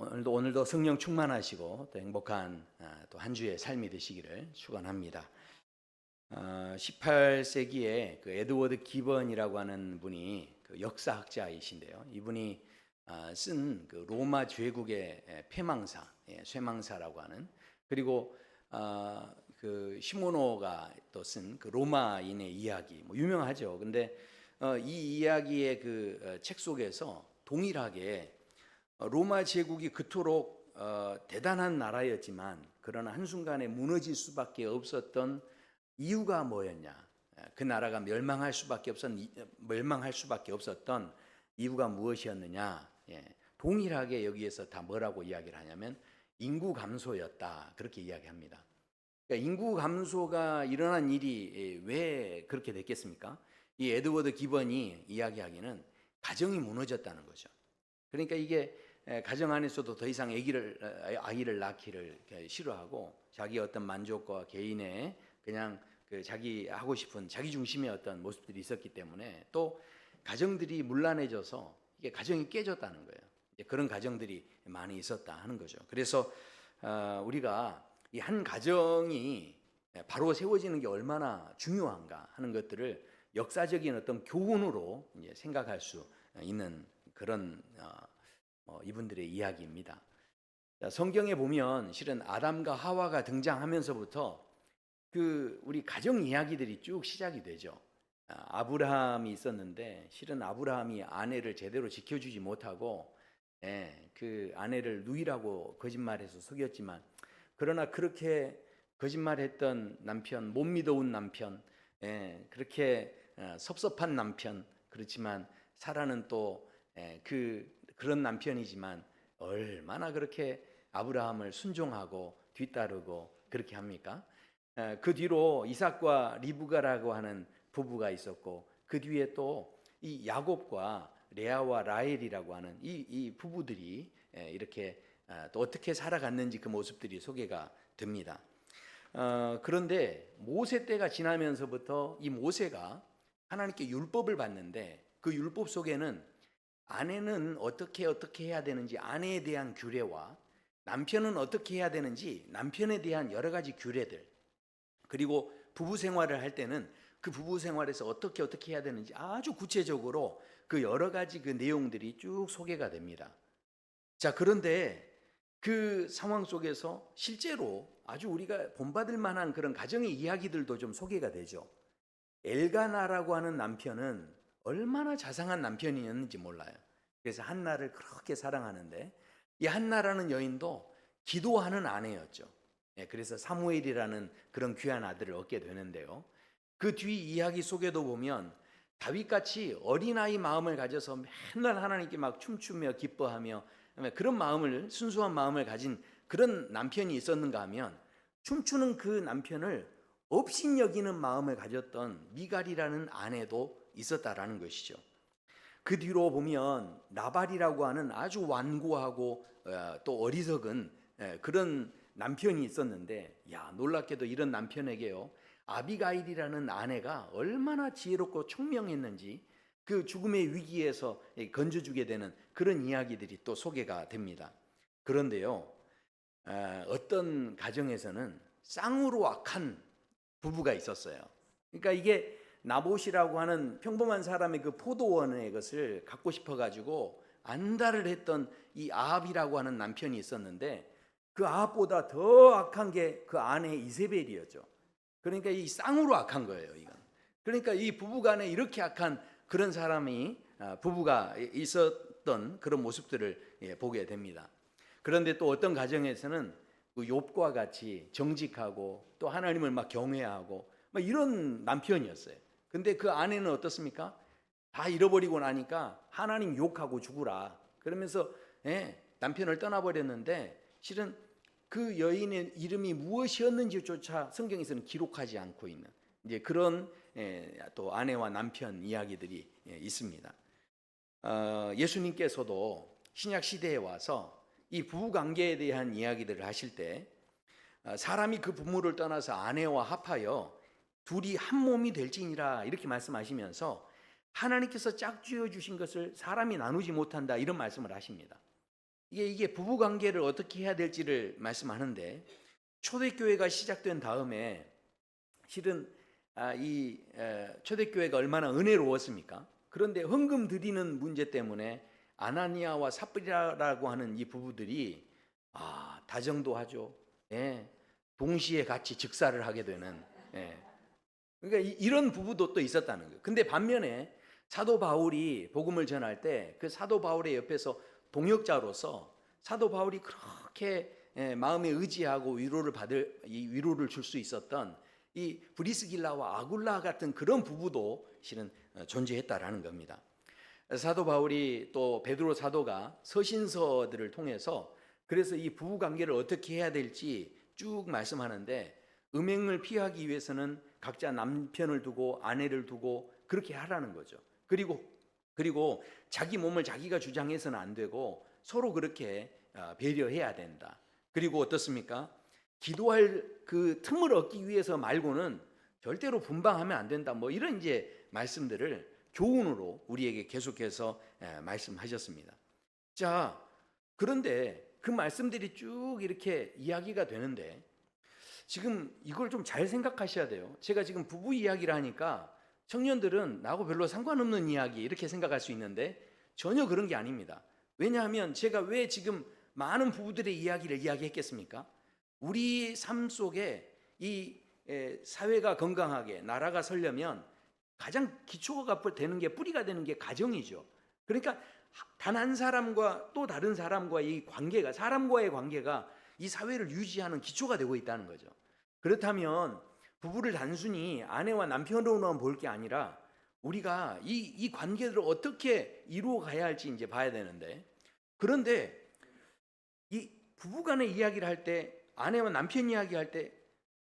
오늘도 성령 충만하시고 또 행복한 또 한 주의 삶이 되시기를 축원합니다. 18세기에 그 에드워드 기번이라고 하는 분이 그 역사학자이신데요. 이분이 쓴 그 로마 제국의 패망사, 쇠망사라고 하는, 그리고 그 시모노가 또 쓴 그 로마인의 이야기, 뭐 유명하죠. 근데 이 이야기의 그 책 속에서 동일하게 로마 제국이 그토록 대단한 나라였지만 그러나 한순간에 무너질 수밖에 없었던 이유가 뭐였냐? 그 나라가 멸망할 수밖에 없었던 이유가 무엇이었느냐? 동일하게 여기에서 다 뭐라고 이야기를 하냐면 인구 감소였다, 그렇게 이야기합니다. 그러니까 인구 감소가 일어난 일이 왜 그렇게 됐겠습니까? 이 에드워드 기번이 이야기하기는 가정이 무너졌다는 거죠. 그러니까 이게 가정 안에서도 더 이상 아이를 낳기를 싫어하고 자기 어떤 만족과 개인의 그냥 그 자기 하고 싶은 자기 중심의 어떤 모습들이 있었기 때문에 또 가정들이 문란해져서 이게 가정이 깨졌다는 거예요. 그런 가정들이 많이 있었다 하는 거죠. 그래서 우리가 이 한 가정이 바로 세워지는 게 얼마나 중요한가 하는 것들을 역사적인 어떤 교훈으로 이제 생각할 수 있는 그런 이분들의 이야기입니다. 성경에 보면 실은 아담과 하와가 등장하면서부터 그 우리 가정 이야기들이 쭉 시작이 되죠. 아브라함이 있었는데 실은 아브라함이 아내를 제대로 지켜주지 못하고 그 아내를 누이라고 거짓말해서 속였지만, 그러나 그렇게 거짓말했던 남편, 못 믿어온 남편, 그렇게 섭섭한 남편, 그렇지만 사라는 또 그런 남편이지만 얼마나 그렇게 아브라함을 순종하고 뒤따르고 그렇게 합니까? 그 뒤로 이삭과 리브가라고 하는 부부가 있었고, 그 뒤에 또 이 야곱과 레아와 라헬이라고 하는 이 부부들이 이렇게 또 어떻게 살아갔는지 그 모습들이 소개가 됩니다. 그런데 모세 때가 지나면서부터 이 모세가 하나님께 율법을 받는데 그 율법 속에는 아내는 어떻게 해야 되는지 아내에 대한 규례와 남편은 어떻게 해야 되는지 남편에 대한 여러 가지 규례들, 그리고 부부 생활을 할 때는 그 부부 생활에서 어떻게 해야 되는지 아주 구체적으로 그 여러 가지 그 내용들이 쭉 소개가 됩니다. 자, 그런데 그 상황 속에서 실제로 아주 우리가 본받을 만한 그런 가정의 이야기들도 좀 소개가 되죠. 엘가나라고 하는 남편은 얼마나 자상한 남편이었는지 몰라요. 그래서 한나를 그렇게 사랑하는데 이 한나라는 여인도 기도하는 아내였죠. 그래서 사무엘이라는 그런 귀한 아들을 얻게 되는데요. 그 뒤 이야기 속에도 보면 다윗같이 어린아이 마음을 가져서 맨날 하나님께 막 춤추며 기뻐하며 그런 마음을, 순수한 마음을 가진 그런 남편이 있었는가 하면 춤추는 그 남편을 업신여기는 마음을 가졌던 미갈이라는 아내도 있었다라는 것이죠. 그 뒤로 보면 나발이라고 하는 아주 완고하고 또 어리석은 그런 남편이 있었는데, 놀랍게도 이런 남편에게요 아비가일이라는 아내가 얼마나 지혜롭고 총명했는지 그 죽음의 위기에서 건져주게 되는 그런 이야기들이 또 소개가 됩니다. 그런데요, 어떤 가정에서는 쌍으로 악한 부부가 있었어요. 그러니까 이게 나봇이라고 하는 평범한 사람의 그 포도원의 것을 갖고 싶어 가지고 안달을 했던 이 아합이라고 하는 남편이 있었는데, 그 아합보다 더 악한 게 그 아내 이세벨이었죠. 그러니까 이 쌍으로 악한 거예요, 이건. 그러니까 이 부부간에 이렇게 악한 그런 사람이 부부가 있었던 그런 모습들을 보게 됩니다. 그런데 또 어떤 가정에서는 그 욥과 같이 정직하고 또 하나님을 막 경외하고 막 이런 남편이었어요. 근데 그 아내는 어떻습니까? 다 잃어버리고 나니까 하나님 욕하고 죽으라 그러면서 남편을 떠나버렸는데, 실은 그 여인의 이름이 무엇이었는지조차 성경에서는 기록하지 않고 있는 이제 그런 또 아내와 남편 이야기들이 있습니다. 예수님께서도 신약 시대에 와서 이 부부 관계에 대한 이야기들을 하실 때 사람이 그 부모를 떠나서 아내와 합하여 둘이 한 몸이 될지니라 이렇게 말씀하시면서 하나님께서 짝지어 주신 것을 사람이 나누지 못한다 이런 말씀을 하십니다. 이게 부부 관계를 어떻게 해야 될지를 말씀하는데, 초대교회가 시작된 다음에 실은 이 초대교회가 얼마나 은혜로웠습니까? 그런데 헌금 드리는 문제 때문에 아나니아와 삽비라라고 하는 이 부부들이 다정도 하죠. 예. 동시에 같이 즉사를 하게 되는. 예. 그러니까 이런 부부도 또 있었다는 거예요. 근데 반면에 사도 바울이 복음을 전할 때 그 사도 바울의 옆에서 동역자로서 사도 바울이 그렇게 마음에 의지하고 위로를 줄 수 있었던 이 브리스길라와 아굴라 같은 그런 부부도 실은 존재했다라는 겁니다. 사도 바울이 또 베드로 사도가 서신서들을 통해서 그래서 이 부부 관계를 어떻게 해야 될지 쭉 말씀하는데, 음행을 피하기 위해서는 각자 남편을 두고 아내를 두고 그렇게 하라는 거죠. 그리고 자기 몸을 자기가 주장해서는 안 되고 서로 그렇게 배려해야 된다. 그리고 어떻습니까? 기도할 그 틈을 얻기 위해서 말고는 절대로 분방하면 안 된다. 뭐 이런 이제 말씀들을 교훈으로 우리에게 계속해서 말씀하셨습니다. 자, 그런데 그 말씀들이 쭉 이렇게 이야기가 되는데 지금 이걸 좀 잘 생각하셔야 돼요. 제가 지금 부부 이야기를 하니까 청년들은 나하고 별로 상관없는 이야기 이렇게 생각할 수 있는데 전혀 그런 게 아닙니다. 왜냐하면 제가 왜 지금 많은 부부들의 이야기를 이야기했겠습니까? 우리 삶 속에 이 사회가 건강하게 나라가 서려면 가장 기초가 되는 게, 뿌리가 되는 게 가정이죠. 그러니까 단 한 사람과 또 다른 사람과 이 관계가, 사람과의 관계가 이 사회를 유지하는 기초가 되고 있다는 거죠. 그렇다면 부부를 단순히 아내와 남편으로만 볼 게 아니라 우리가 이 관계를 어떻게 이루어 가야 할지 이제 봐야 되는데, 그런데 이 부부간의 이야기를 할 때, 아내와 남편 이야기할 때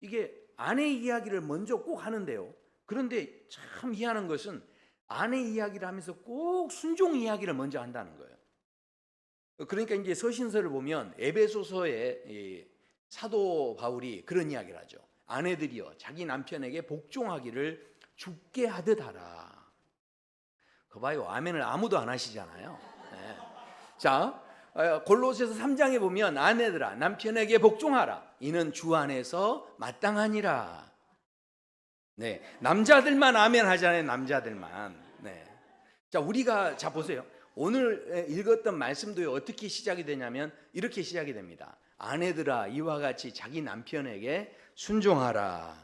이게 아내 이야기를 먼저 꼭 하는데요. 그런데 참 희한한 것은 아내 이야기를 하면서 꼭 순종 이야기를 먼저 한다는 거예요. 그러니까 이제 서신서를 보면 에베소서에 사도 바울이 그런 이야기를 하죠. 아내들이여 자기 남편에게 복종하기를 주께 하듯 하라. 그 봐요. 아멘을 아무도 안 하시잖아요. 네. 자, 골로새서 3장에 보면 아내들아 남편에게 복종하라. 이는 주 안에서 마땅하니라. 네, 남자들만 아멘 하잖아요. 남자들만. 네. 자, 우리가 보세요. 오늘 읽었던 말씀도 어떻게 시작이 되냐면 이렇게 시작이 됩니다. 아내들아 이와 같이 자기 남편에게 순종하라.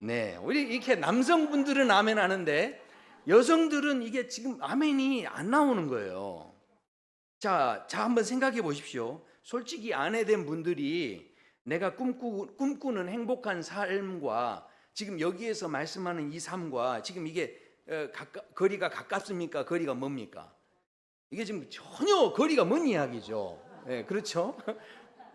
네, 우리 이렇게 남성분들은 아멘 하는데 여성들은 이게 지금 아멘이 안 나오는 거예요. 자, 한번 생각해 보십시오. 솔직히 아내 된 분들이 내가 꿈꾸는 행복한 삶과 지금 여기에서 말씀하는 이 삶과 지금 이게 거리가 가깝습니까? 거리가 멉니까? 이게 지금 전혀 거리가 먼 이야기죠. 네, 그렇죠?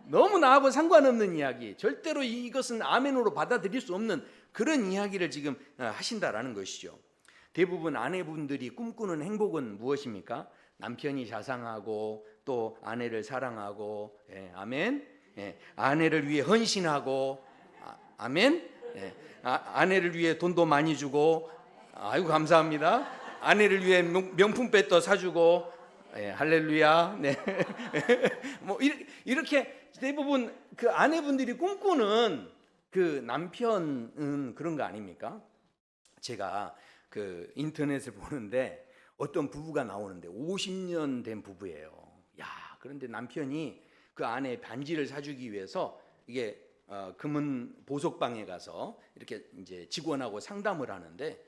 너무 나하고 상관없는 이야기, 절대로 이것은 아멘으로 받아들일 수 없는 그런 이야기를 지금 하신다라는 것이죠. 대부분 아내분들이 꿈꾸는 행복은 무엇입니까? 남편이 자상하고 또 아내를 사랑하고, 아멘. 아내를 위해 헌신하고, 아멘. 아내를 위해 돈도 많이 주고, 아이고 감사합니다. 아내를 위해 명품백도 사주고, 할렐루야. 네. 뭐 이렇게 대부분 그 아내분들이 꿈꾸는 그 남편은 그런 거 아닙니까? 제가 그 인터넷을 보는데 어떤 부부가 나오는데 50년 된 부부예요. 야, 그런데 남편이 그 아내 반지를 사주기 위해서 이게 금은 보석방에 가서 이렇게 이제 직원하고 상담을 하는데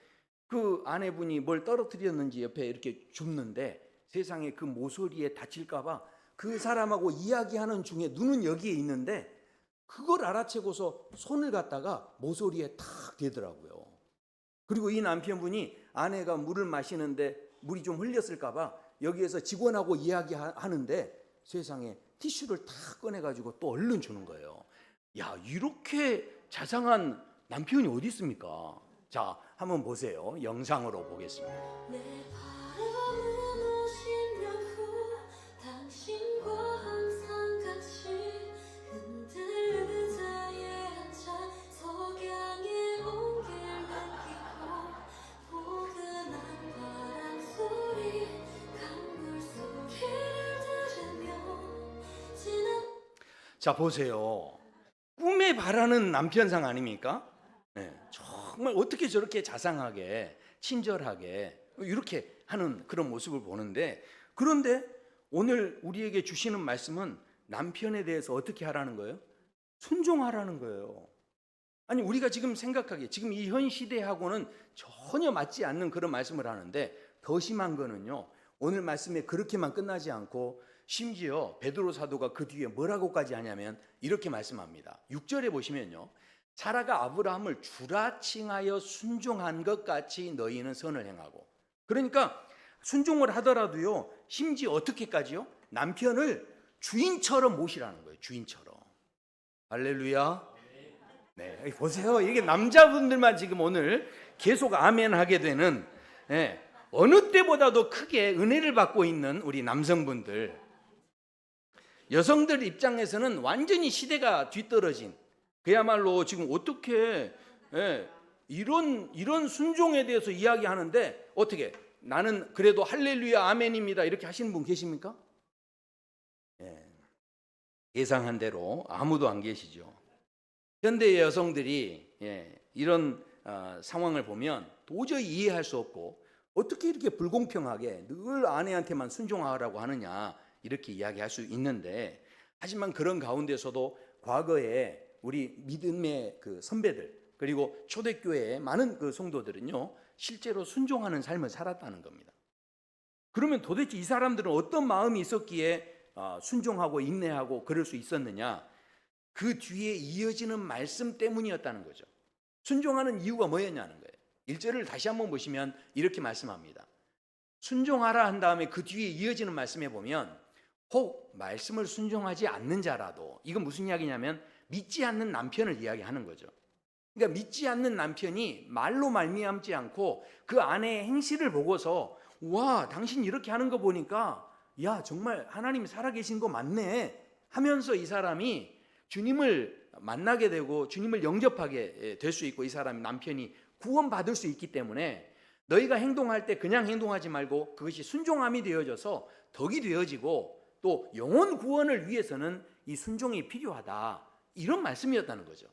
그 아내분이 뭘 떨어뜨렸는지 옆에 이렇게 줍는데 세상에 그 모서리에 다칠까봐 그 사람하고 이야기하는 중에 눈은 여기에 있는데 그걸 알아채고서 손을 갖다가 모서리에 탁 대더라고요. 그리고 이 남편분이 아내가 물을 마시는데 물이 좀 흘렸을까봐 여기에서 직원하고 이야기하는데 세상에 티슈를 탁 꺼내가지고 또 얼른 주는 거예요. 야, 이렇게 자상한 남편이 어디 있습니까? 자, 한번 보세요. 영상으로 보겠습니다. 자, 보세요. 꿈에 바라는 남편상 아닙니까? 네, 정말 어떻게 저렇게 자상하게 친절하게 이렇게 하는 그런 모습을 보는데, 그런데 오늘 우리에게 주시는 말씀은 남편에 대해서 어떻게 하라는 거예요? 순종하라는 거예요. 아니, 우리가 지금 생각하기에 지금 이 현 시대하고는 전혀 맞지 않는 그런 말씀을 하는데, 더 심한 거는요, 오늘 말씀에 그렇게만 끝나지 않고 심지어 베드로 사도가 그 뒤에 뭐라고까지 하냐면 이렇게 말씀합니다. 6절에 보시면요, 사라가 아브라함을 주라 칭하여 순종한 것 같이 너희는 선을 행하고. 그러니까 순종을 하더라도요, 심지어 어떻게까지요? 남편을 주인처럼 모시라는 거예요. 주인처럼. 할렐루야. 네, 보세요. 이게 남자분들만 지금 오늘 계속 아멘 하게 되는, 어느 때보다도 크게 은혜를 받고 있는 우리 남성분들. 여성들 입장에서는 완전히 시대가 뒤떨어진, 그야말로 지금 어떻게 이런 순종에 대해서 이야기하는데, 어떻게 나는 그래도 할렐루야 아멘입니다 이렇게 하시는 분 계십니까? 예상한 대로 아무도 안 계시죠. 현대의 여성들이 이런 상황을 보면 도저히 이해할 수 없고, 어떻게 이렇게 불공평하게 늘 아내한테만 순종하라고 하느냐 이렇게 이야기할 수 있는데, 하지만 그런 가운데서도 과거에 우리 믿음의 그 선배들, 그리고 초대교회의 많은 그 성도들은요, 실제로 순종하는 삶을 살았다는 겁니다. 그러면 도대체 이 사람들은 어떤 마음이 있었기에 순종하고 인내하고 그럴 수 있었느냐? 그 뒤에 이어지는 말씀 때문이었다는 거죠. 순종하는 이유가 뭐였냐는 거예요. 1절을 다시 한번 보시면 이렇게 말씀합니다. 순종하라 한 다음에 그 뒤에 이어지는 말씀에 보면, 혹 말씀을 순종하지 않는 자라도, 이건 무슨 이야기냐면 믿지 않는 남편을 이야기하는 거죠. 그러니까 믿지 않는 남편이 말로 말미암지 않고 그 아내의 행실을 보고서, 와, 당신 이렇게 하는 거 보니까 야, 정말 하나님이 살아계신 거 맞네 하면서 이 사람이 주님을 만나게 되고 주님을 영접하게 될 수 있고, 이 사람이 남편이 구원받을 수 있기 때문에 너희가 행동할 때 그냥 행동하지 말고 그것이 순종함이 되어져서 덕이 되어지고, 또 영혼 구원을 위해서는 이 순종이 필요하다, 이런 말씀이었다는 거죠.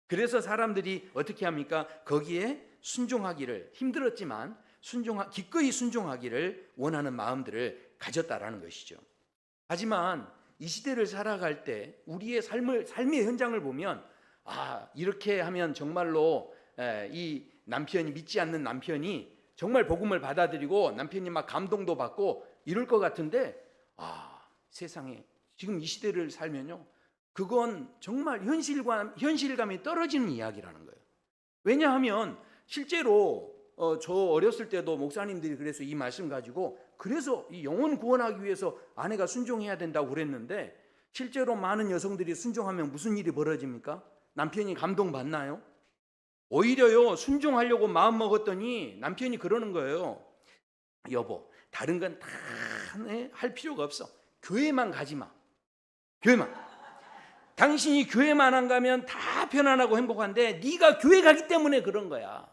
그래서 사람들이 어떻게 합니까? 거기에 순종하기를, 힘들었지만 기꺼이 순종하기를 원하는 마음들을 가졌다라는 것이죠. 하지만 이 시대를 살아갈 때 우리의 삶의 현장을 보면, 이렇게 하면 정말로 이 남편이, 믿지 않는 남편이 정말 복음을 받아들이고 남편이 막 감동도 받고 이럴 것 같은데, 세상에 지금 이 시대를 살면요, 그건 정말 현실감이 떨어지는 이야기라는 거예요. 왜냐하면 실제로 저 어렸을 때도 목사님들이 그래서 이 말씀 가지고, 그래서 이 영혼 구원하기 위해서 아내가 순종해야 된다고 그랬는데, 실제로 많은 여성들이 순종하면 무슨 일이 벌어집니까? 남편이 감동받나요? 오히려요, 순종하려고 마음 먹었더니 남편이 그러는 거예요. 여보, 다른 건 다 할 필요가 없어. 교회만 가지 마. 교회만. 당신이 교회만 안 가면 다 편안하고 행복한데 네가 교회 가기 때문에 그런 거야.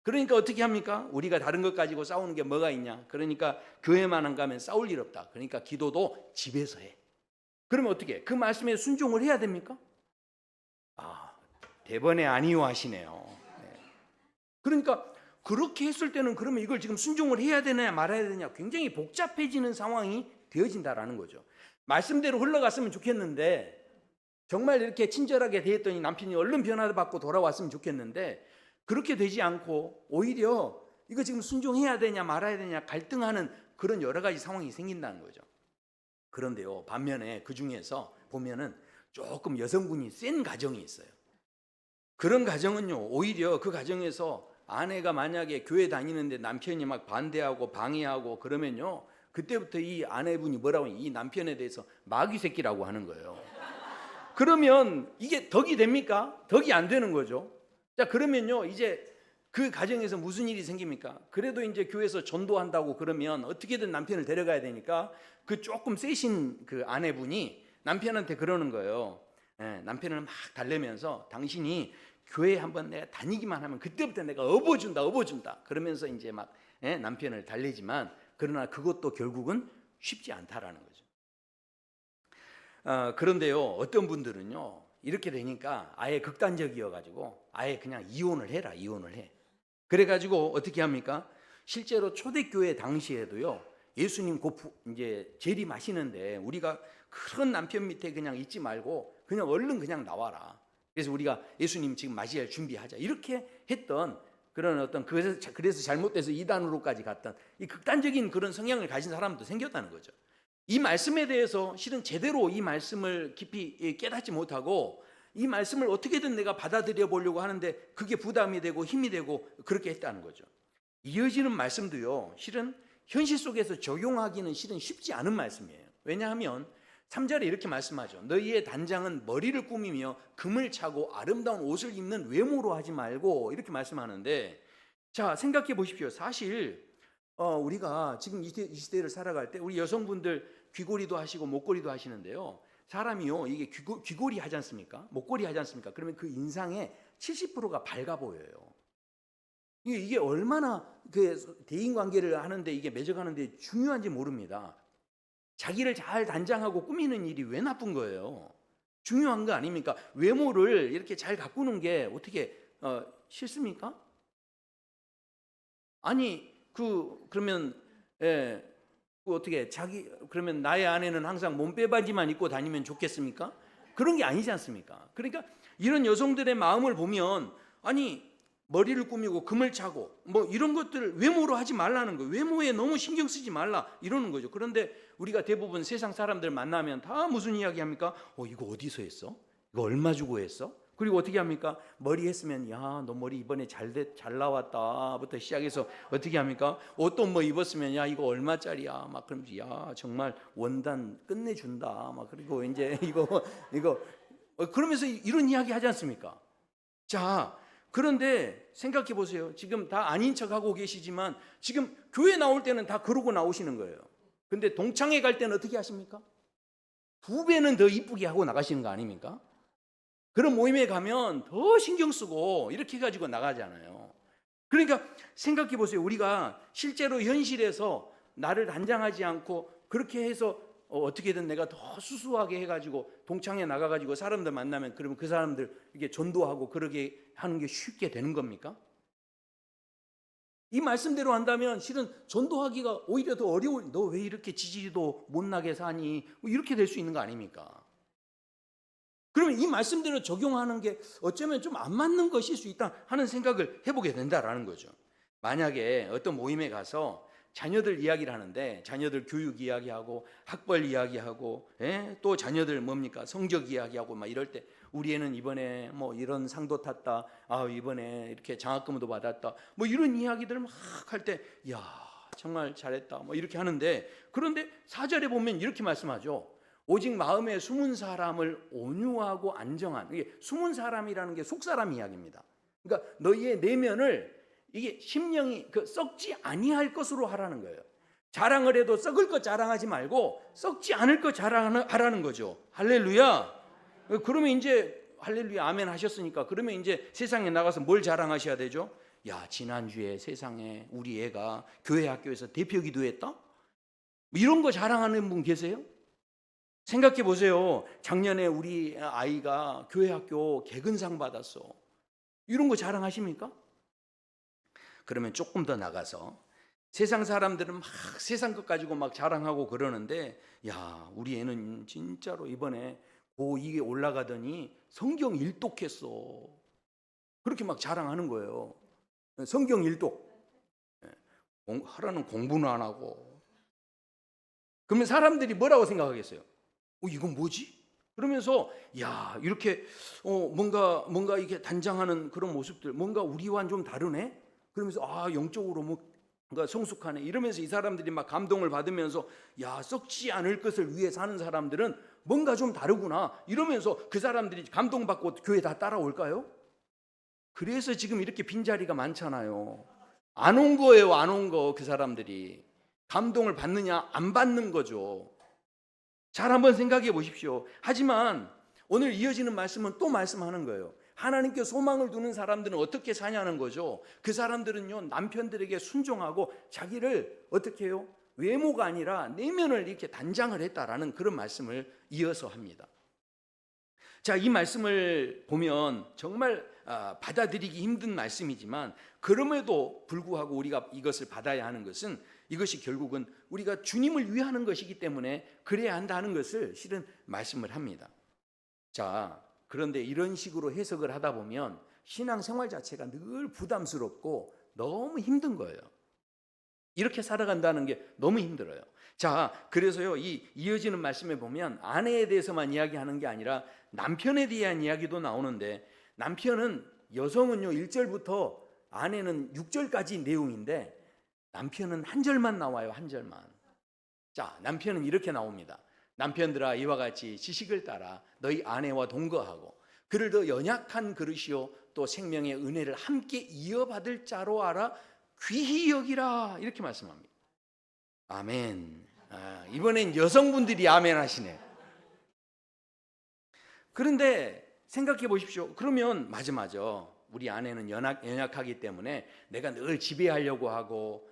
그러니까 어떻게 합니까? 우리가 다른 것 가지고 싸우는 게 뭐가 있냐? 그러니까 교회만 안 가면 싸울 일 없다. 그러니까 기도도 집에서 해. 그러면 어떻게? 그 말씀에 순종을 해야 됩니까? 대번에 아니요 하시네요. 그러니까 그렇게 했을 때는 그러면 이걸 지금 순종을 해야 되냐 말아야 되냐, 굉장히 복잡해지는 상황이 되어진다라는 거죠. 말씀대로 흘러갔으면 좋겠는데, 정말 이렇게 친절하게 대했더니 남편이 얼른 변화받고 돌아왔으면 좋겠는데, 그렇게 되지 않고 오히려 이거 지금 순종해야 되냐 말아야 되냐 갈등하는 그런 여러 가지 상황이 생긴다는 거죠. 그런데요, 반면에 그 중에서 보면은 조금 여성분이 센 가정이 있어요. 그런 가정은요, 오히려 그 가정에서 아내가 만약에 교회 다니는데 남편이 막 반대하고 방해하고 그러면요, 그때부터 이 아내분이 뭐라고, 이 남편에 대해서 마귀 새끼라고 하는 거예요. 그러면 이게 덕이 됩니까? 덕이 안 되는 거죠. 자, 그러면요, 이제 그 가정에서 무슨 일이 생깁니까? 그래도 이제 교회에서 전도한다고 그러면 어떻게든 남편을 데려가야 되니까 그 조금 세신 그 아내분이 남편한테 그러는 거예요. 남편을 막 달래면서, 당신이 교회 한번 내가 다니기만 하면 그때부터 내가 업어준다 그러면서 이제 막 남편을 달래지만, 그러나 그것도 결국은 쉽지 않다라는 거죠. 그런데요, 어떤 분들은요, 이렇게 되니까 아예 극단적이어가지고 아예 그냥 이혼을 해라, 이혼을 해. 그래가지고 어떻게 합니까? 실제로 초대교회 당시에도요, 예수님 이제 재림하시는데 우리가 그런 남편 밑에 그냥 있지 말고 그냥 얼른 그냥 나와라. 그래서 우리가 예수님 지금 맞이할 준비하자. 이렇게 했던 그런 어떤 그래서 잘못돼서 이단으로까지 갔던 이 극단적인 그런 성향을 가진 사람도 생겼다는 거죠. 이 말씀에 대해서 실은 제대로 이 말씀을 깊이 깨닫지 못하고 이 말씀을 어떻게든 내가 받아들여 보려고 하는데 그게 부담이 되고 힘이 되고 그렇게 했다는 거죠. 이어지는 말씀도요, 실은 현실 속에서 적용하기는 실은 쉽지 않은 말씀이에요. 왜냐하면 3절에 이렇게 말씀하죠. 너희의 단장은 머리를 꾸미며 금을 차고 아름다운 옷을 입는 외모로 하지 말고, 이렇게 말씀하는데, 자, 생각해 보십시오. 사실 우리가 지금 이 시대를 살아갈 때 우리 여성분들 귀걸이도 하시고 목걸이도 하시는데요, 사람이요, 이게 귀걸이 하지 않습니까? 목걸이 하지 않습니까? 그러면 그 인상의 70%가 밝아 보여요. 이게 얼마나 그 대인 관계를 하는데 이게 맺어가는데 중요한지 모릅니다. 자기를 잘 단장하고 꾸미는 일이 왜 나쁜 거예요? 중요한 거 아닙니까? 외모를 이렇게 잘 가꾸는 게 어떻게 싫습니까? 아니 그러면 어떻게 그러면 나의 아내는 항상 몸빼바지만 입고 다니면 좋겠습니까? 그런 게 아니지 않습니까? 그러니까 이런 여성들의 마음을 보면, 아니 머리를 꾸미고 금을 차고 뭐 이런 것들을 외모로 하지 말라는 거예요. 외모에 너무 신경 쓰지 말라 이러는 거죠. 그런데 우리가 대부분 세상 사람들 만나면 다 무슨 이야기 합니까? 이거 어디서 했어? 이거 얼마 주고 했어? 그리고 어떻게 합니까? 머리 했으면 야, 너 머리 이번에 잘 나왔다부터 시작해서 어떻게 합니까? 옷도 뭐 입었으면 야, 이거 얼마짜리야? 막 그러면서 야, 정말 원단 끝내준다. 막 그리고 이제 이거 그러면서 이런 이야기 하지 않습니까? 자, 그런데 생각해 보세요. 지금 다 아닌 척하고 계시지만 지금 교회 나올 때는 다 그러고 나오시는 거예요. 근데 동창회 갈 때는 어떻게 하십니까? 2배는 더 이쁘게 하고 나가시는 거 아닙니까? 그런 모임에 가면 더 신경 쓰고 이렇게 해가지고 나가잖아요. 그러니까 생각해 보세요. 우리가 실제로 현실에서 나를 단장하지 않고 그렇게 해서 어떻게든 내가 더 수수하게 해가지고 동창회 나가가지고 사람들 만나면 그러면 그 사람들 이게 전도하고 그러게 하는 게 쉽게 되는 겁니까? 이 말씀대로 한다면 실은 전도하기가 오히려 더 어려울. 너 왜 이렇게 지지리도 못나게 사니? 뭐 이렇게 될 수 있는 거 아닙니까? 그러면 이 말씀대로 적용하는 게 어쩌면 좀 안 맞는 것일 수 있다 하는 생각을 해보게 된다라는 거죠. 만약에 어떤 모임에 가서 자녀들 이야기를 하는데 자녀들 교육 이야기하고 학벌 이야기하고 또 자녀들 뭡니까 성적 이야기하고 막 이럴 때 우리 애는 이번에 뭐 이런 상도 탔다, 이번에 이렇게 장학금도 받았다, 뭐 이런 이야기들을 막 할 때 야, 정말 잘했다 뭐 이렇게 하는데, 그런데 4절에 보면 이렇게 말씀하죠. 오직 마음에 숨은 사람을 온유하고 안정한, 이게 숨은 사람이라는 게 속사람 이야기입니다. 그러니까 너희의 내면을 이게 심령이 썩지 아니할 것으로 하라는 거예요. 자랑을 해도 썩을 것 자랑하지 말고 썩지 않을 것 자랑하라는 거죠. 할렐루야. 그러면 이제 할렐루야 아멘 하셨으니까 그러면 이제 세상에 나가서 뭘 자랑하셔야 되죠? 야, 지난주에 세상에 우리 애가 교회 학교에서 대표 기도했다? 뭐 이런 거 자랑하는 분 계세요? 생각해 보세요. 작년에 우리 아이가 교회 학교 개근상 받았어. 이런 거 자랑하십니까? 그러면 조금 더 나가서 세상 사람들은 막 세상 것 가지고 막 자랑하고 그러는데, 야, 우리 애는 진짜로 이번에 고2에 올라가더니 성경 일독했어. 그렇게 막 자랑하는 거예요. 성경 일독. 하라는 공부는 안 하고. 그러면 사람들이 뭐라고 생각하겠어요? 이건 뭐지? 그러면서 야, 이렇게 뭔가 이게 단장하는 그런 모습들, 뭔가 우리와는 좀 다르네. 그러면서 영적으로 뭔가 성숙하네. 이러면서 이 사람들이 막 감동을 받으면서 야, 썩지 않을 것을 위해 사는 사람들은 뭔가 좀 다르구나. 이러면서 그 사람들이 감동받고 교회 다 따라올까요? 그래서 지금 이렇게 빈자리가 많잖아요. 안 온 거예요, 안 온 거. 그 사람들이 감동을 받느냐 안 받는 거죠. 잘 한번 생각해 보십시오. 하지만 오늘 이어지는 말씀은 또 말씀하는 거예요. 하나님께 소망을 두는 사람들은 어떻게 사냐는 거죠. 그 사람들은요, 남편들에게 순종하고 자기를 어떻게 해요? 외모가 아니라 내면을 이렇게 단장을 했다라는 그런 말씀을 이어서 합니다. 자, 이 말씀을 보면 정말 받아들이기 힘든 말씀이지만 그럼에도 불구하고 우리가 이것을 받아야 하는 것은 이것이 결국은 우리가 주님을 위하는 것이기 때문에 그래야 한다는 것을 실은 말씀을 합니다. 자, 그런데 이런 식으로 해석을 하다 보면 신앙생활 자체가 늘 부담스럽고 너무 힘든 거예요. 이렇게 살아간다는 게 너무 힘들어요. 자, 그래서요, 이 이어지는 말씀에 보면 아내에 대해서만 이야기하는 게 아니라 남편에 대한 이야기도 나오는데, 남편은, 여성은요 1절부터 아내는 6절까지 내용인데 남편은 한 절만 나와요. 한 절만. 자, 남편은 이렇게 나옵니다. 남편들아, 이와 같이 지식을 따라 너희 아내와 동거하고 그를 더 연약한 그릇이요 또 생명의 은혜를 함께 이어받을 자로 알아 귀히 여기라, 이렇게 말씀합니다. 아멘. 이번엔 여성분들이 아멘 하시네. 그런데 생각해 보십시오. 그러면 맞아. 우리 아내는 연약하기 때문에 내가 늘 지배하려고 하고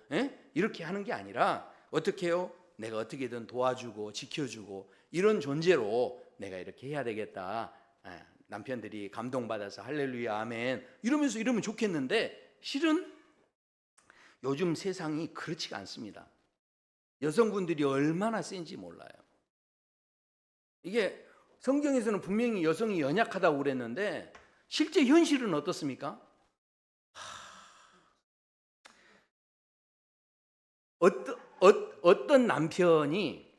이렇게 하는 게 아니라 어떻게 해요? 내가 어떻게든 도와주고 지켜주고 이런 존재로 내가 이렇게 해야 되겠다. 남편들이 감동받아서 할렐루야 아멘 이러면서 이러면 좋겠는데, 실은 요즘 세상이 그렇지가 않습니다. 여성분들이 얼마나 센지 몰라요. 이게 성경에서는 분명히 여성이 연약하다고 그랬는데 실제 현실은 어떻습니까? 어떤 남편이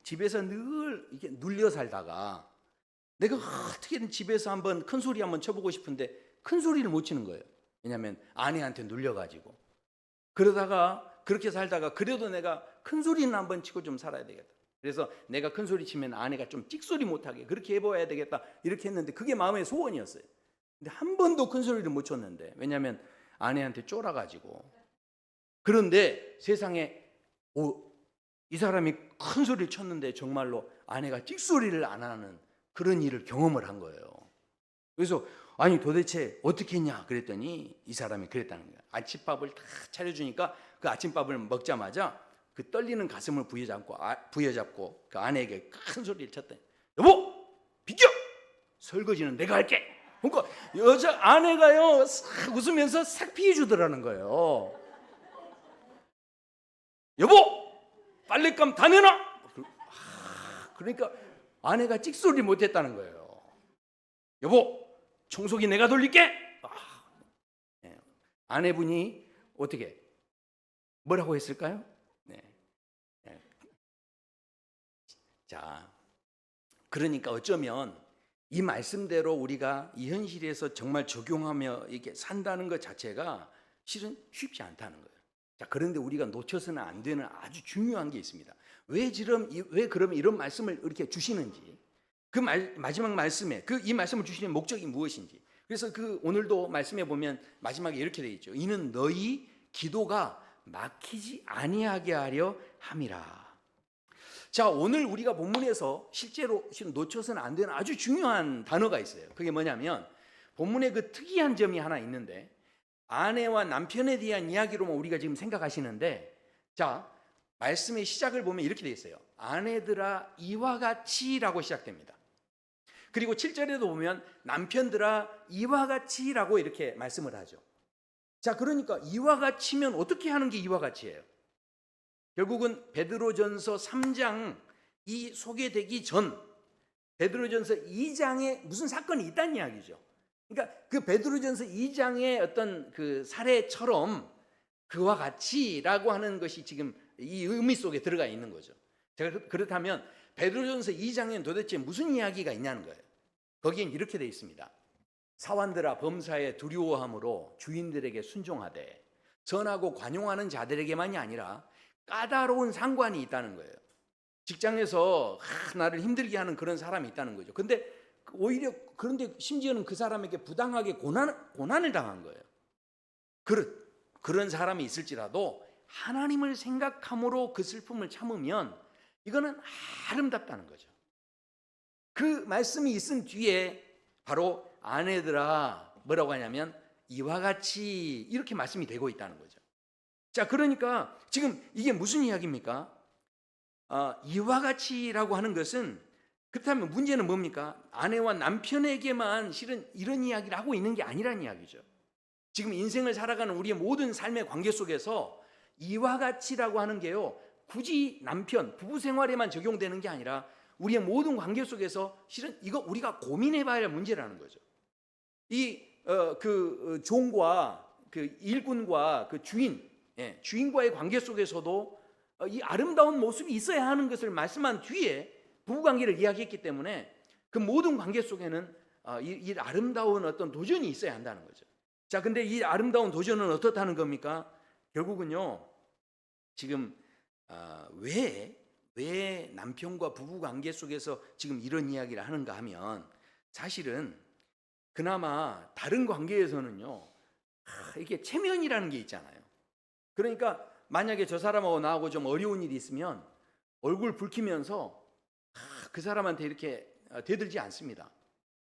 집에서 늘 이렇게 눌려 살다가 내가 어떻게든 집에서 한번 큰 소리 한번 쳐보고 싶은데 큰 소리를 못 치는 거예요. 왜냐하면 아내한테 눌려가지고. 그러다가 그렇게 살다가 그래도 내가 큰 소리는 한번 치고 좀 살아야 되겠다. 그래서 내가 큰 소리 치면 아내가 좀 찍소리 못하게 그렇게 해봐야 되겠다, 이렇게 했는데 그게 마음의 소원이었어요. 근데 한 번도 큰 소리를 못 쳤는데, 왜냐하면 아내한테 쫄아가지고. 그런데 세상에 이 사람이 큰 소리를 쳤는데 정말로 아내가 찍소리를 안 하는 그런 일을 경험을 한 거예요. 그래서 아니 도대체 어떻게 했냐 그랬더니 이 사람이 그랬다는 거예요. 아침밥을 다 차려주니까 그 아침밥을 먹자마자 그 떨리는 가슴을 부여잡고 그 아내에게 큰 소리를 쳤더니 여보 비켜! 설거지는 내가 할게. 그러니까 여자 아내가요 싹 웃으면서 싹 피해주더라는 거예요. 여보 빨랫감 다 내놔. 그러니까 아내가 찍소리 못했다는 거예요. 여보 청소기 내가 돌릴게. 아내분이 어떻게 뭐라고 했을까요? 자, 그러니까 어쩌면 이 말씀대로 우리가 이 현실에서 정말 적용하며 이렇게 산다는 것 자체가 실은 쉽지 않다는 거예요. 자, 그런데 우리가 놓쳐서는 안 되는 아주 중요한 게 있습니다. 왜 그러면 이런 말씀을 이렇게 주시는지, 그 마지막 말씀에 이 말씀을 주시는 목적이 무엇인지. 그래서 오늘도 말씀해 보면 마지막에 이렇게 되어 있죠. 이는 너희 기도가 막히지 아니하게 하려 함이라. 자, 오늘 우리가 본문에서 실제로 놓쳐서는 안 되는 아주 중요한 단어가 있어요. 그게 뭐냐면 본문에 그 특이한 점이 하나 있는데, 아내와 남편에 대한 이야기로만 우리가 지금 생각하시는데, 자, 말씀의 시작을 보면 이렇게 되어 있어요. 아내들아 이와 같이라고 시작됩니다. 그리고 7절에도 보면 남편들아 이와 같이라고 이렇게 말씀을 하죠. 자, 그러니까 이와 같이면 어떻게 하는 게 이와 같이예요? 결국은 베드로전서 3장 이 소개되기 전 베드로전서 2장에 무슨 사건이 있다는 이야기죠. 그러니까 그 베드로전서 2장의 어떤 그 사례처럼 그와 같이라고 하는 것이 지금 이 의미 속에 들어가 있는 거죠. 제가 그렇다면 베드로전서 2장에는 도대체 무슨 이야기가 있냐는 거예요. 거기엔 이렇게 되어 있습니다. 사환들아 범사에 두려워함으로 주인들에게 순종하되 선하고 관용하는 자들에게만이 아니라 까다로운 상관이 있다는 거예요. 직장에서 나를 힘들게 하는 그런 사람이 있다는 거죠. 근데 그런데 심지어는 그 사람에게 부당하게 고난을 당한 거예요. 그런 사람이 있을지라도 하나님을 생각함으로 그 슬픔을 참으면 이거는 아름답다는 거죠. 그 말씀이 있은 뒤에 바로 아내들아 뭐라고 하냐면 이와 같이 이렇게 말씀이 되고 있다는 거죠. 자, 그러니까 지금 이게 무슨 이야기입니까? 이와 같이라고 하는 것은, 그렇다면 문제는 뭡니까? 아내와 남편에게만 실은 이런 이야기를 하고 있는 게 아니란 이야기죠. 지금 인생을 살아가는 우리의 모든 삶의 관계 속에서 이와 같이라고 하는 게요, 굳이 남편, 부부 생활에만 적용되는 게 아니라 우리의 모든 관계 속에서 실은 이거 우리가 고민해 봐야 할 문제라는 거죠. 종과 그 일꾼과 그 주인과의 관계 속에서도 이 아름다운 모습이 있어야 하는 것을 말씀한 뒤에 부부관계를 이야기했기 때문에 그 모든 관계 속에는 이 아름다운 어떤 도전이 있어야 한다는 거죠. 자, 근데 이 아름다운 도전은 어떻다는 겁니까? 결국은요, 지금 왜 남편과 부부관계 속에서 지금 이런 이야기를 하는가 하면, 사실은 그나마 다른 관계에서는요, 이게 체면이라는 게 있잖아요. 그러니까 만약에 저 사람하고 나하고 좀 어려운 일이 있으면 얼굴 붉히면서 그 사람한테 이렇게 대들지 않습니다.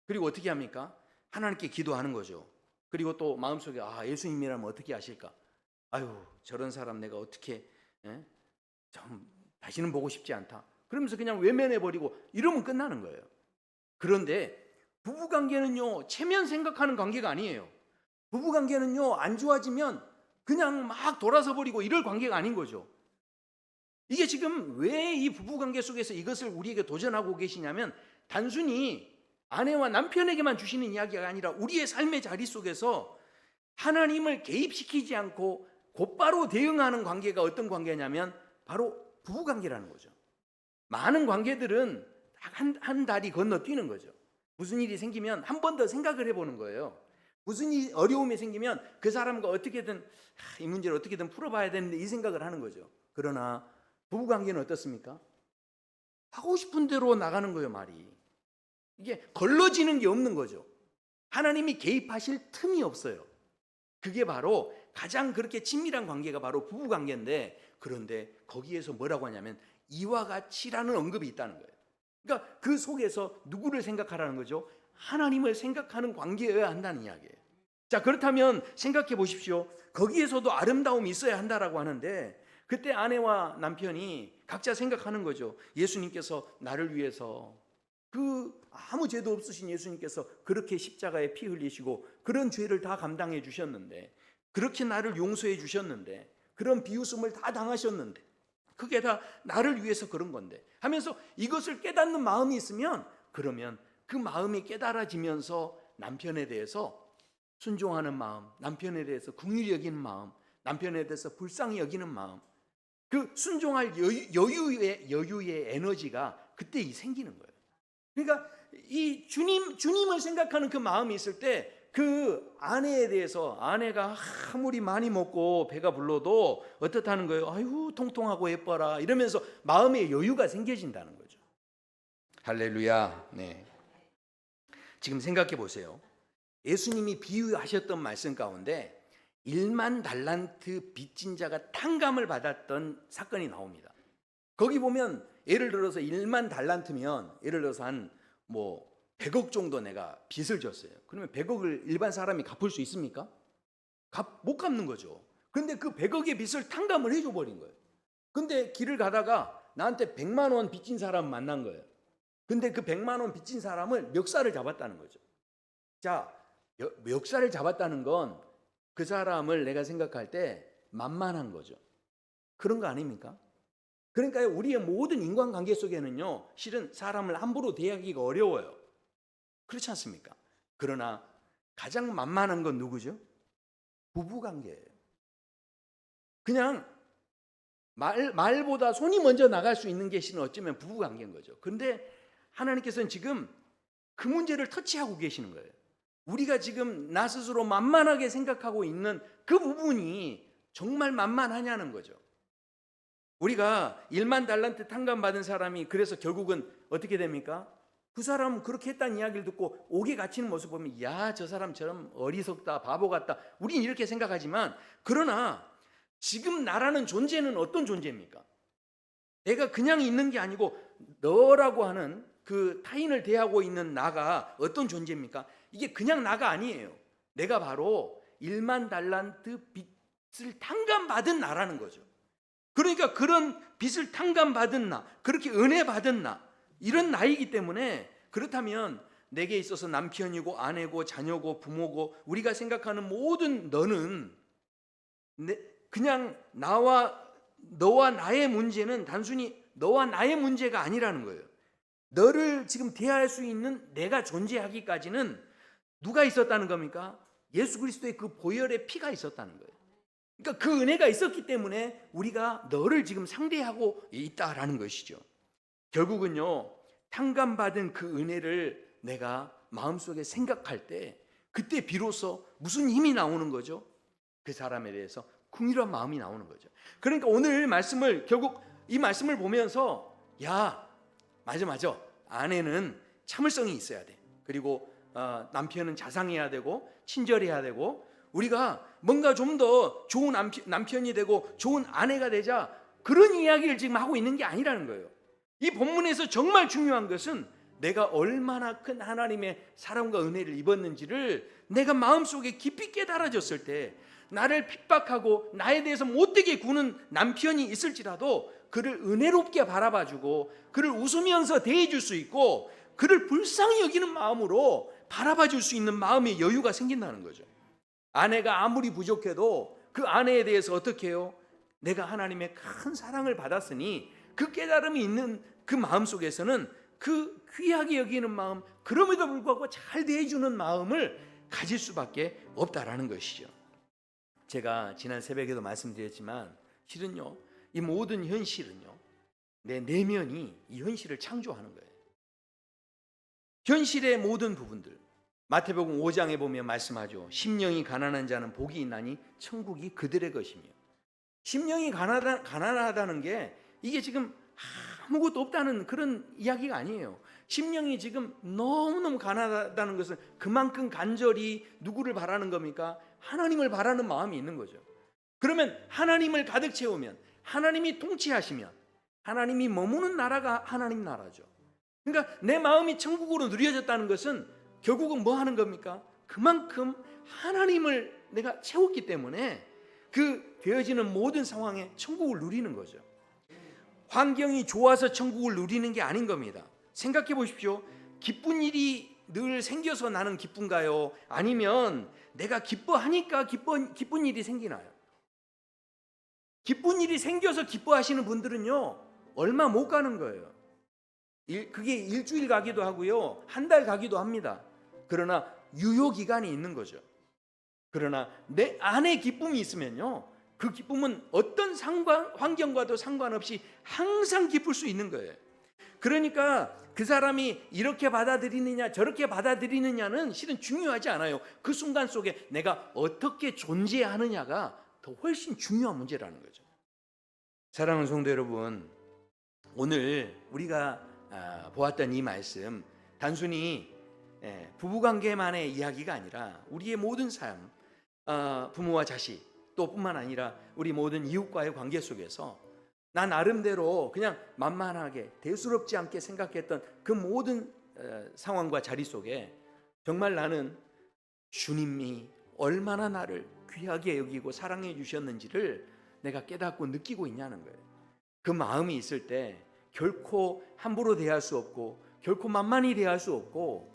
그리고 어떻게 합니까? 하나님께 기도하는 거죠. 그리고 또 마음속에 예수님이라면 어떻게 하실까? 아유, 저런 사람 내가 어떻게 좀 다시는 보고 싶지 않다. 그러면서 그냥 외면해버리고 이러면 끝나는 거예요. 그런데 부부관계는요, 체면 생각하는 관계가 아니에요. 부부관계는요, 안 좋아지면 그냥 막 돌아서 버리고 이럴 관계가 아닌 거죠. 이게 지금 왜 이 부부관계 속에서 이것을 우리에게 도전하고 계시냐면, 단순히 아내와 남편에게만 주시는 이야기가 아니라 우리의 삶의 자리 속에서 하나님을 개입시키지 않고 곧바로 대응하는 관계가 어떤 관계냐면 바로 부부관계라는 거죠. 많은 관계들은 한 다리 건너뛰는 거죠. 무슨 일이 생기면 한 번 더 생각을 해보는 거예요. 무슨 어려움이 생기면 그 사람과 어떻게든 이 문제를 어떻게든 풀어봐야 되는데 이 생각을 하는 거죠. 그러나 부부관계는 어떻습니까? 하고 싶은 대로 나가는 거예요, 말이. 이게 걸러지는 게 없는 거죠. 하나님이 개입하실 틈이 없어요. 그게 바로 가장 그렇게 친밀한 관계가 바로 부부관계인데, 그런데 거기에서 뭐라고 하냐면 이와 같이라는 언급이 있다는 거예요. 그러니까 그 속에서 누구를 생각하라는 거죠? 하나님을 생각하는 관계여야 한다는 이야기예요. 자, 그렇다면 생각해 보십시오. 거기에서도 아름다움이 있어야 한다라고 하는데, 그때 아내와 남편이 각자 생각하는 거죠. 예수님께서 나를 위해서, 아무 죄도 없으신 예수님께서 그렇게 십자가에 피 흘리시고 그런 죄를 다 감당해 주셨는데, 그렇게 나를 용서해 주셨는데, 그런 비웃음을 다 당하셨는데, 그게 다 나를 위해서 그런 건데 하면서 이것을 깨닫는 마음이 있으면, 그러면 그 마음이 깨달아지면서 남편에 대해서 순종하는 마음, 남편에 대해서 긍휼히 여기는 마음, 남편에 대해서 불쌍히 여기는 마음, 그 순종할 여유의 에너지가 그때 생기는 거예요. 그러니까 이 주님을 생각하는 그 마음이 있을 때, 그 아내에 대해서, 아내가 아무리 많이 먹고 배가 불러도 어떻다는 거예요? 아유, 통통하고 예뻐라 이러면서 마음의 여유가 생겨진다는 거죠. 할렐루야. 네. 지금 생각해 보세요. 예수님이 비유하셨던 말씀 가운데 1만 달란트 빚진 자가 탕감을 받았던 사건이 나옵니다. 거기 보면 예를 들어서 1만 달란트면 예를 들어서 한 100억 정도 내가 빚을 졌어요. 그러면 100억을 일반 사람이 갚을 수 있습니까? 못 갚는 거죠. 그런데 그 100억의 빚을 탕감을 해줘 버린 거예요. 근데 길을 가다가 나한테 100만 원 빚진 사람 만난 거예요. 근데 그 100만 원 빚진 사람을 멱살을 잡았다는 거죠. 자, 멱살을 잡았다는 건 그 사람을 내가 생각할 때 만만한 거죠. 그런 거 아닙니까? 그러니까 우리의 모든 인간관계 속에는요, 실은 사람을 함부로 대하기가 어려워요. 그렇지 않습니까? 그러나 가장 만만한 건 누구죠? 부부관계예요. 그냥 말보다 손이 먼저 나갈 수 있는 게 실은 어쩌면 부부관계인 거죠. 그런데 하나님께서는 지금 그 문제를 터치하고 계시는 거예요. 우리가 지금 나 스스로 만만하게 생각하고 있는 그 부분이 정말 만만하냐는 거죠. 우리가 1만 달란트 탕감받은 사람이 그래서 결국은 어떻게 됩니까? 그 사람은 그렇게 했다는 이야기를 듣고 옥에 갇히는 모습 보면, 야, 저 사람처럼 어리석다, 바보 같다, 우린 이렇게 생각하지만, 그러나 지금 나라는 존재는 어떤 존재입니까? 내가 그냥 있는 게 아니고 너라고 하는 그 타인을 대하고 있는 나가 어떤 존재입니까? 이게 그냥 나가 아니에요. 내가 바로 1만 달란트 빚을 탕감받은 나라는 거죠. 그러니까 그런 빚을 탕감받은 나, 그렇게 은혜 받은 나, 이런 나이기 때문에, 그렇다면 내게 있어서 남편이고 아내고 자녀고 부모고 우리가 생각하는 모든 너는 그냥 너와 나의 문제는 단순히 너와 나의 문제가 아니라는 거예요. 너를 지금 대할 수 있는 내가 존재하기까지는 누가 있었다는 겁니까? 예수 그리스도의 그 보혈의 피가 있었다는 거예요. 그러니까 그 은혜가 있었기 때문에 우리가 너를 지금 상대하고 있다라는 것이죠. 결국은요, 탕감받은 그 은혜를 내가 마음속에 생각할 때, 그때 비로소 무슨 힘이 나오는 거죠? 그 사람에 대해서 긍휼한 마음이 나오는 거죠. 그러니까 오늘 말씀을, 결국 이 말씀을 보면서, 야, 맞아, 아내는 참을성이 있어야 돼. 그리고 남편은 자상해야 되고 친절해야 되고, 우리가 뭔가 좀 더 좋은 남편이 되고 좋은 아내가 되자, 그런 이야기를 지금 하고 있는 게 아니라는 거예요. 이 본문에서 정말 중요한 것은 내가 얼마나 큰 하나님의 사랑과 은혜를 입었는지를 내가 마음속에 깊이 깨달아졌을 때, 나를 핍박하고 나에 대해서 못되게 구는 남편이 있을지라도 그를 은혜롭게 바라봐주고 그를 웃으면서 대해줄 수 있고, 그를 불쌍히 여기는 마음으로 바라봐줄 수 있는 마음의 여유가 생긴다는 거죠. 아내가 아무리 부족해도 그 아내에 대해서 어떻게 해요? 내가 하나님의 큰 사랑을 받았으니 그 깨달음이 있는 그 마음 속에서는 그 귀하게 여기는 마음, 그럼에도 불구하고 잘 대해주는 마음을 가질 수밖에 없다라는 것이죠. 제가 지난 새벽에도 말씀드렸지만, 실은요, 이 모든 현실은요, 내 내면이 이 현실을 창조하는 거예요. 현실의 모든 부분들, 마태복음 5장에 보면 말씀하죠. 심령이 가난한 자는 복이 있나니 천국이 그들의 것이며. 심령이 가난하다는 게 이게 지금 아무것도 없다는 그런 이야기가 아니에요. 심령이 지금 너무너무 가난하다는 것은 그만큼 간절히 누구를 바라는 겁니까? 하나님을 바라는 마음이 있는 거죠. 그러면 하나님을 가득 채우면, 하나님이 통치하시면, 하나님이 머무는 나라가 하나님 나라죠. 그러니까 내 마음이 천국으로 누려졌다는 것은 결국은 뭐 하는 겁니까? 그만큼 하나님을 내가 채웠기 때문에 그 되어지는 모든 상황에 천국을 누리는 거죠. 환경이 좋아서 천국을 누리는 게 아닌 겁니다. 생각해 보십시오. 기쁜 일이 늘 생겨서 나는 기쁜가요? 아니면 내가 기뻐하니까 기쁜 일이 생기나요? 기쁜 일이 생겨서 기뻐하시는 분들은요, 얼마 못 가는 거예요. 그게 일주일 가기도 하고요, 한 달 가기도 합니다. 그러나 유효기간이 있는 거죠. 그러나 내 안에 기쁨이 있으면요, 그 기쁨은 어떤 환경과도 상관없이 항상 기쁠 수 있는 거예요. 그러니까 그 사람이 이렇게 받아들이느냐 저렇게 받아들이느냐는 실은 중요하지 않아요. 그 순간 속에 내가 어떻게 존재하느냐가 더 훨씬 중요한 문제라는 거죠. 사랑하는 성도 여러분, 오늘 우리가 보았던 이 말씀, 단순히 부부관계만의 이야기가 아니라 우리의 모든 삶, 부모와 자식 또 뿐만 아니라 우리 모든 이웃과의 관계 속에서 나 나름대로 그냥 만만하게 대수롭지 않게 생각했던 그 모든 상황과 자리 속에 정말 나는 주님이 얼마나 나를 귀하게 여기고 사랑해 주셨는지를 내가 깨닫고 느끼고 있냐는 거예요. 그 마음이 있을 때 결코 함부로 대할 수 없고 결코 만만히 대할 수 없고,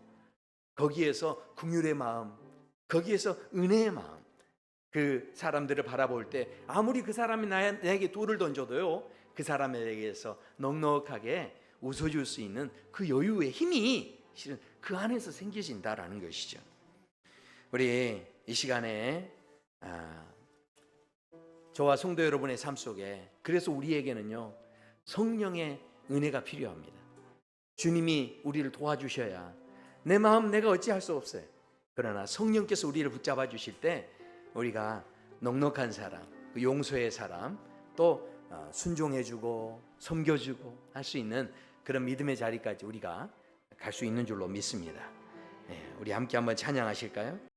거기에서 긍휼의 마음, 거기에서 은혜의 마음, 그 사람들을 바라볼 때 아무리 그 사람이 나에게 돌을 던져도요, 그 사람에게서 넉넉하게 웃어줄 수 있는 그 여유의 힘이 실은 그 안에서 생겨진다라는 것이죠. 우리 이 시간에 저와 성도 여러분의 삶 속에, 그래서 우리에게는요, 성령의 은혜가 필요합니다. 주님이 우리를 도와주셔야, 내 마음 내가 어찌할 수 없어요. 그러나 성령께서 우리를 붙잡아 주실 때 우리가 넉넉한 사람, 그 용서의 사람, 또 순종해주고 섬겨주고 할 수 있는 그런 믿음의 자리까지 우리가 갈 수 있는 줄로 믿습니다. 우리 함께 한번 찬양하실까요?